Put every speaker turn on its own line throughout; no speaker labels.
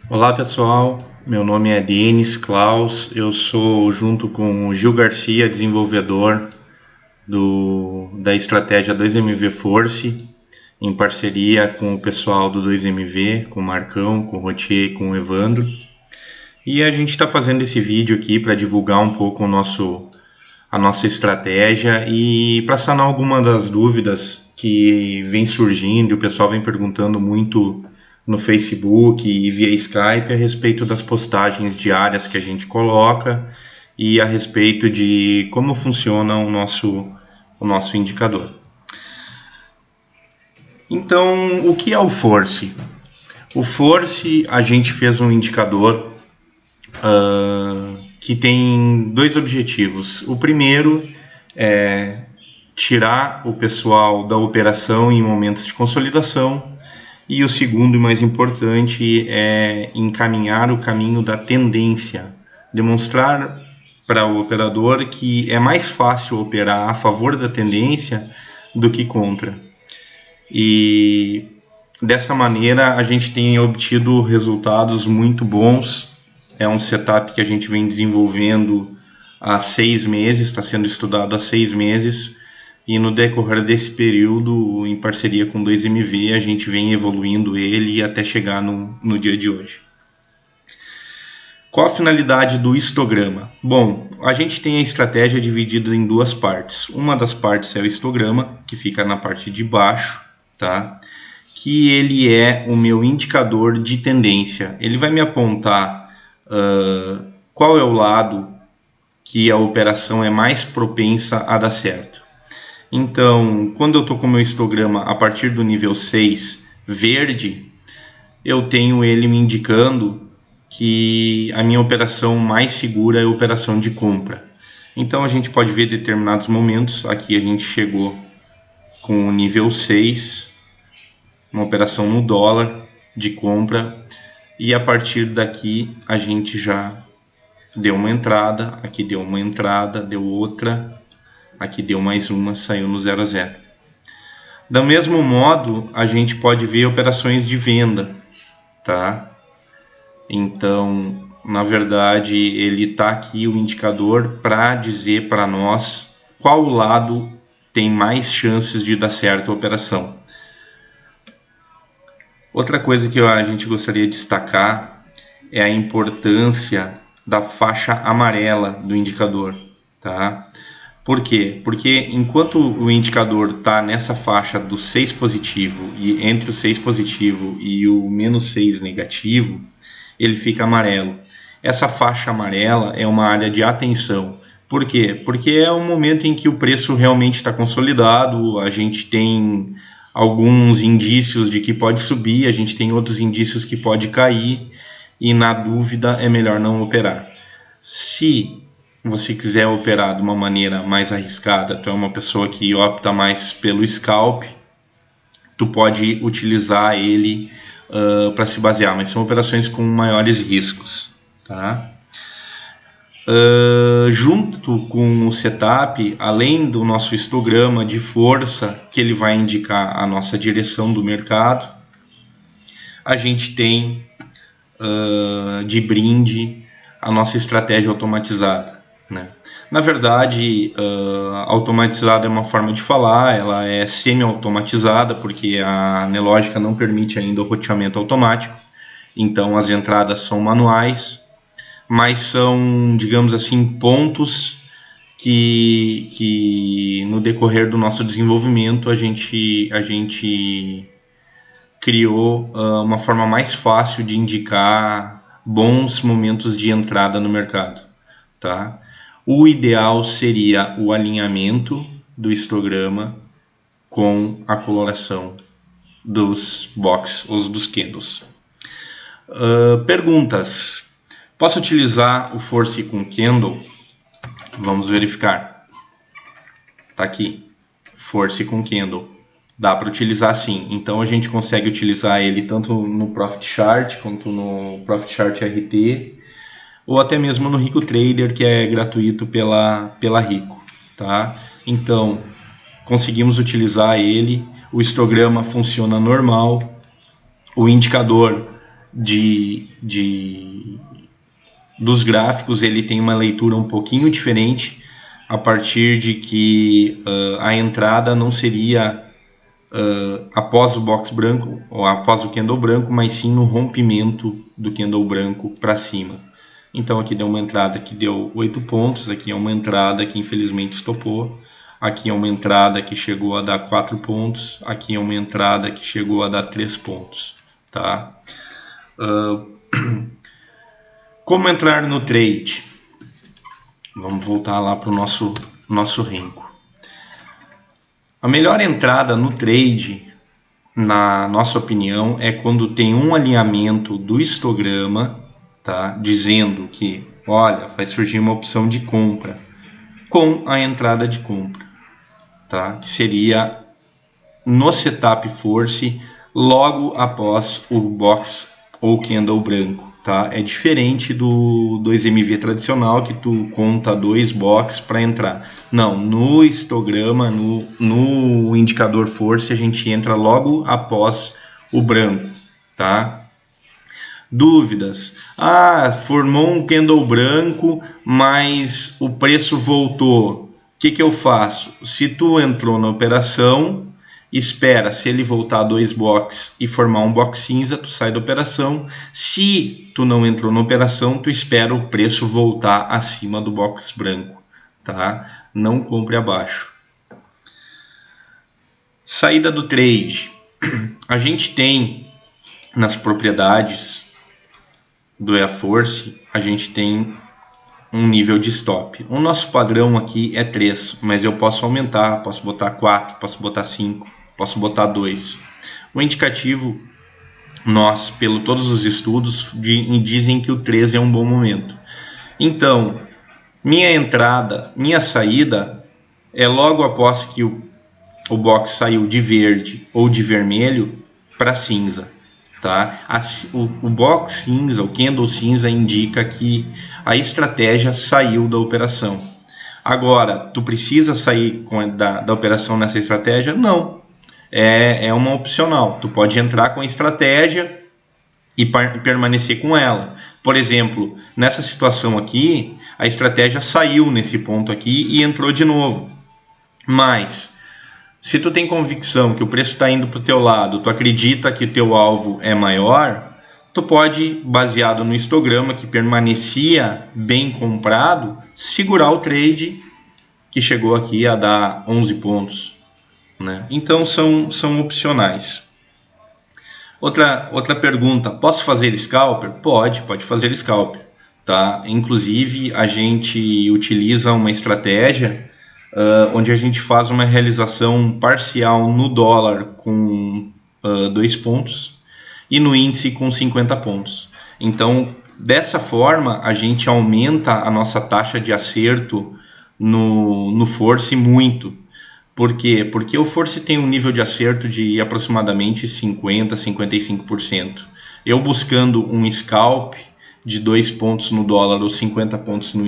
Olá pessoal, meu nome é Denis Klaus, eu sou junto com o Gil Garcia, desenvolvedor da estratégia 2MV Force, em parceria com o pessoal do 2MV, com o Marcão, com o Rotier e com o Evandro. E a gente está fazendo esse vídeo aqui para divulgar um pouco a nossa estratégia e para sanar algumas das dúvidas que vem surgindo e o pessoal vem perguntando muito no Facebook e via Skype a respeito das postagens diárias que a gente coloca e a respeito de como funciona o nosso indicador. Então, o que é o Force? O Force, a gente fez um indicador que tem dois objetivos. O primeiro é tirar o pessoal da operação em momentos de consolidação. E o segundo e mais importante é encaminhar o caminho da tendência, demonstrar para o operador que é mais fácil operar a favor da tendência do que contra. E dessa maneira a gente tem obtido resultados muito bons. É um setup que a gente vem desenvolvendo há 6 meses, está sendo estudado há 6 meses. E no decorrer desse período, em parceria com o 2MV, a gente vem evoluindo ele até chegar no dia de hoje. Qual a finalidade do histograma? Bom, a gente tem a estratégia dividida em duas partes. Uma das partes é o histograma, que fica na parte de baixo, tá? Que ele é o meu indicador de tendência. Ele vai me apontar qual é o lado que a operação é mais propensa a dar certo. Então, quando eu estou com o meu histograma a partir do nível 6 verde, eu tenho ele me indicando que a minha operação mais segura é a operação de compra. Então a gente pode ver determinados momentos, aqui a gente chegou com o nível 6, uma operação no dólar de compra, e a partir daqui a gente já deu uma entrada, aqui deu uma entrada, deu outra, aqui deu mais uma, saiu no 0 a 0. Do mesmo modo, a gente pode ver operações de venda, tá? Então, na verdade, ele está aqui o indicador para dizer para nós qual lado tem mais chances de dar certo a operação. Outra coisa que a gente gostaria de destacar é a importância da faixa amarela do indicador, tá? Por quê? Porque enquanto o indicador está nessa faixa do 6 positivo e entre o 6 positivo e o menos 6 negativo, ele fica amarelo. Essa faixa amarela é uma área de atenção. Por quê? Porque é um momento em que o preço realmente está consolidado, a gente tem alguns indícios de que pode subir, a gente tem outros indícios que pode cair, e na dúvida é melhor não operar. Se você quiser operar de uma maneira mais arriscada, tu é uma pessoa que opta mais pelo scalp, tu pode utilizar ele para se basear, mas são operações com maiores riscos, tá? Junto com o setup, além do nosso histograma de força, que ele vai indicar a nossa direção do mercado, a gente tem de brinde a nossa estratégia automatizada. Né? Na verdade, automatizada é uma forma de falar, ela é semi-automatizada porque a Nelogica não permite ainda o roteamento automático, então as entradas são manuais, mas são, digamos assim, pontos que no decorrer do nosso desenvolvimento a gente criou uma forma mais fácil de indicar bons momentos de entrada no mercado, tá? O ideal seria o alinhamento do histograma com a coloração dos box ou dos candles. Perguntas. Posso utilizar o Force com candle? Vamos verificar. Está aqui. Force com candle. Dá para utilizar sim. Então a gente consegue utilizar ele tanto no Profit Chart quanto no Profit Chart RT, ou até mesmo no Rico Trader, que é gratuito pela Rico, tá? Então, conseguimos utilizar ele, o histograma funciona normal, o indicador dos gráficos ele tem uma leitura um pouquinho diferente, a partir de que a entrada não seria após o box branco ou após o candle branco, mas sim no rompimento do candle branco para cima. Então aqui deu uma entrada que deu 8 pontos, aqui é uma entrada que infelizmente estopou, aqui é uma entrada que chegou a dar 4 pontos, aqui é uma entrada que chegou a dar 3 pontos. Tá? Como entrar no trade? Vamos voltar lá para o nosso Renko. A melhor entrada no trade, na nossa opinião, é quando tem um alinhamento do histograma, tá, dizendo que, olha, vai surgir uma opção de compra com a entrada de compra, tá, que seria no setup force logo após o box ou candle branco. Tá? É diferente do 2MV tradicional, que tu conta 2 box para entrar. Não, no histograma, no indicador force, a gente entra logo após o branco. Tá? Dúvidas? Formou um candle branco, mas o preço voltou. O que eu faço? Se tu entrou na operação, espera, se ele voltar a 2 box e formar um box cinza, tu sai da operação. Se tu não entrou na operação, tu espera o preço voltar acima do box branco, tá? Não compre abaixo. Saída do trade. A gente tem nas propriedades do EA-Force, a gente tem um nível de stop. O nosso padrão aqui é 3, mas eu posso aumentar, posso botar 4, posso botar 5. Posso botar 2. O indicativo, todos os estudos, dizem que o 3 é um bom momento. Então, minha saída é logo após que o box saiu de verde ou de vermelho para cinza. Tá? O box cinza, o candle cinza, indica que a estratégia saiu da operação. Agora, tu precisa sair da operação nessa estratégia? Não. É uma opcional. Tu pode entrar com a estratégia e permanecer com ela. Por exemplo, nessa situação aqui, a estratégia saiu nesse ponto aqui e entrou de novo. Mas, se tu tem convicção que o preço está indo para o teu lado, tu acredita que o teu alvo é maior, tu pode, baseado no histograma que permanecia bem comprado, segurar o trade que chegou aqui a dar 11 pontos. Né? Então são opcionais. Outra pergunta: posso fazer scalper? Pode fazer scalper. Tá? Inclusive a gente utiliza uma estratégia onde a gente faz uma realização parcial no dólar com 2 pontos e no índice com 50 pontos. Então, dessa forma, a gente aumenta a nossa taxa de acerto no Force muito. Por quê? Porque o Force tem um nível de acerto de aproximadamente 50% a 55%. Eu buscando um scalp de 2 pontos no dólar ou 50 pontos no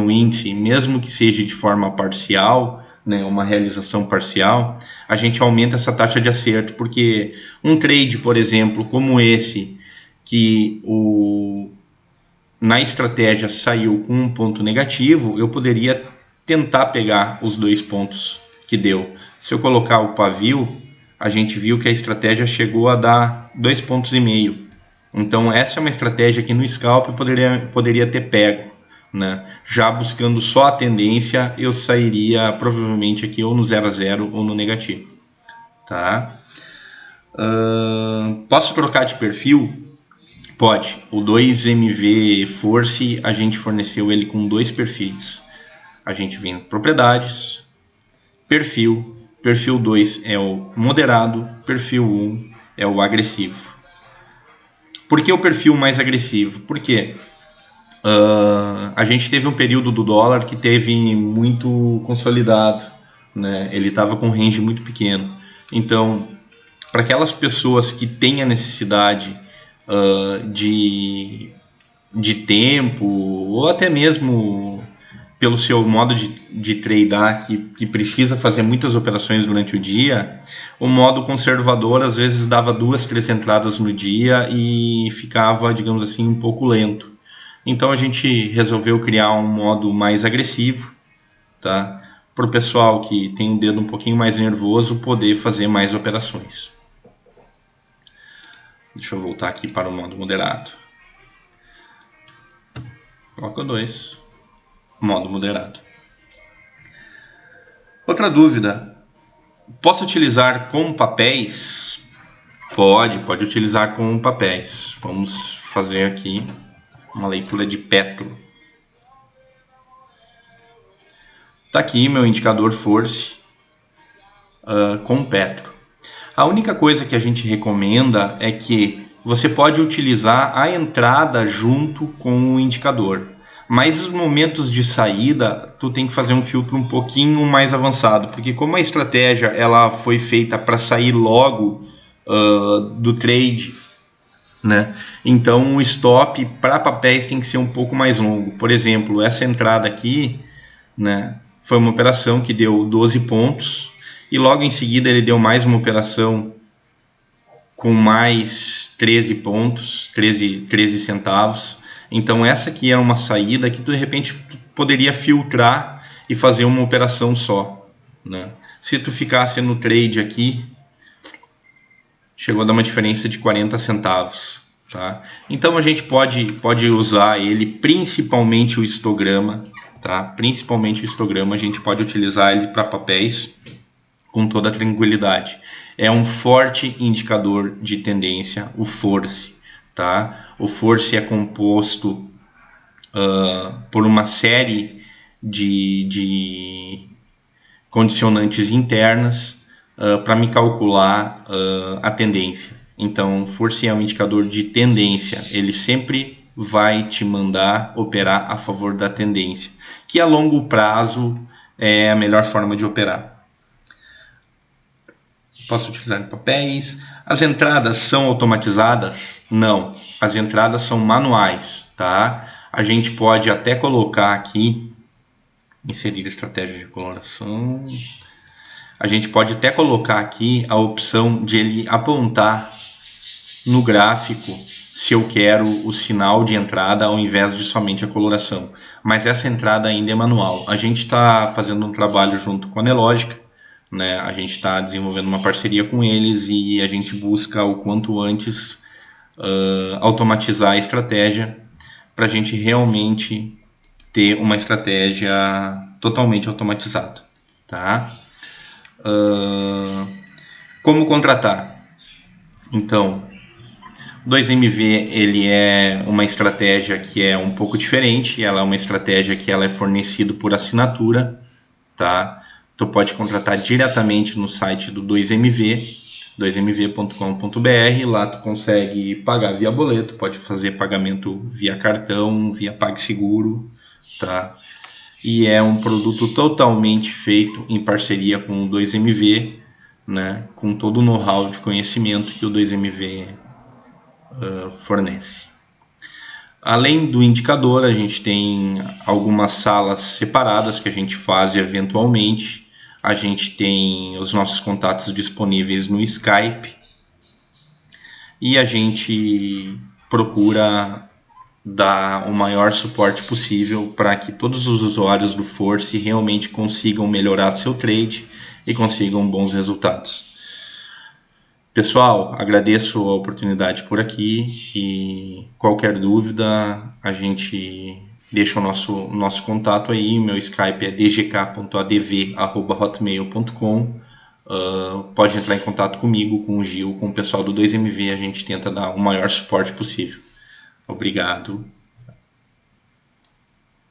índice, mesmo que seja de forma parcial, né, uma realização parcial, a gente aumenta essa taxa de acerto, porque um trade, por exemplo, como esse, que na estratégia saiu com um ponto negativo, eu poderia tentar pegar os 2 pontos que deu. Se eu colocar o pavio, a gente viu que a estratégia chegou a dar 2,5 pontos. Então essa é uma estratégia que no scalp poderia ter pego, né? Já buscando só a tendência, eu sairia provavelmente aqui ou no 0 a 0 ou no negativo. Tá? Posso trocar de perfil? Pode. O 2MV Force, a gente forneceu ele com 2 perfis. A gente vem em propriedades, perfil 2 é o moderado, perfil 1 é o agressivo. Por que o perfil mais agressivo? Porque a gente teve um período do dólar que teve muito consolidado, né? Ele estava com um range muito pequeno. Então, para aquelas pessoas que têm a necessidade de tempo, ou até mesmo pelo seu modo de tradear, que precisa fazer muitas operações durante o dia, o modo conservador às vezes dava 2, 3 entradas no dia e ficava, digamos assim, um pouco lento. Então a gente resolveu criar um modo mais agressivo, tá? Para o pessoal que tem um dedo um pouquinho mais nervoso poder fazer mais operações. Deixa eu voltar aqui para o modo moderado. Coloca 2. Modo moderado. Outra dúvida. Posso utilizar com papéis? Pode utilizar com papéis. Vamos fazer aqui uma leitura de Petro. Está aqui meu indicador Force com Petro. A única coisa que a gente recomenda é que você pode utilizar a entrada junto com o indicador. Mas os momentos de saída, tu tem que fazer um filtro um pouquinho mais avançado, porque como a estratégia ela foi feita para sair logo do trade, né? Então o stop para papéis tem que ser um pouco mais longo. Por exemplo, essa entrada aqui, né, foi uma operação que deu 12 pontos e logo em seguida ele deu mais uma operação com mais 13 pontos, 13 centavos. Então essa aqui era uma saída que tu de repente poderia filtrar e fazer uma operação só, né? Se tu ficasse no trade aqui, chegou a dar uma diferença de 40 centavos, tá? Então a gente pode usar ele, principalmente o histograma, tá? Principalmente o histograma, a gente pode utilizar ele para papéis com toda tranquilidade. É um forte indicador de tendência, o Force. Tá? O Force é composto por uma série de condicionantes internas para me calcular a tendência. Então, o Force é um indicador de tendência. Ele sempre vai te mandar operar a favor da tendência, que a longo prazo é a melhor forma de operar. Posso utilizar em papéis. As entradas são automatizadas? Não. As entradas são manuais, tá? A gente pode até colocar aqui, inserir estratégia de coloração. A gente pode até colocar aqui a opção de ele apontar no gráfico se eu quero o sinal de entrada ao invés de somente a coloração. Mas essa entrada ainda é manual. A gente está fazendo um trabalho junto com a Nelogica, né? A gente está desenvolvendo uma parceria com eles e a gente busca o quanto antes automatizar a estratégia para a gente realmente ter uma estratégia totalmente automatizada, tá? Como contratar? Então, o 2MV ele é uma estratégia que é um pouco diferente. Ela é uma estratégia que ela é fornecida por assinatura, tá? Tu pode contratar diretamente no site do 2MV, 2mv.com.br. Lá tu consegue pagar via boleto, pode fazer pagamento via cartão, via PagSeguro, tá? E é um produto totalmente feito em parceria com o 2MV, né? Com todo o know-how de conhecimento que o 2MV fornece. Além do indicador, a gente tem algumas salas separadas que a gente faz eventualmente. A gente tem os nossos contatos disponíveis no Skype e a gente procura dar o maior suporte possível para que todos os usuários do Force realmente consigam melhorar seu trade e consigam bons resultados. Pessoal, agradeço a oportunidade por aqui e qualquer dúvida a gente deixa o nosso contato aí. Meu Skype é dgk.adv@hotmail.com. Pode entrar em contato comigo, com o Gil, com o pessoal do 2MV. A gente tenta dar o maior suporte possível. Obrigado.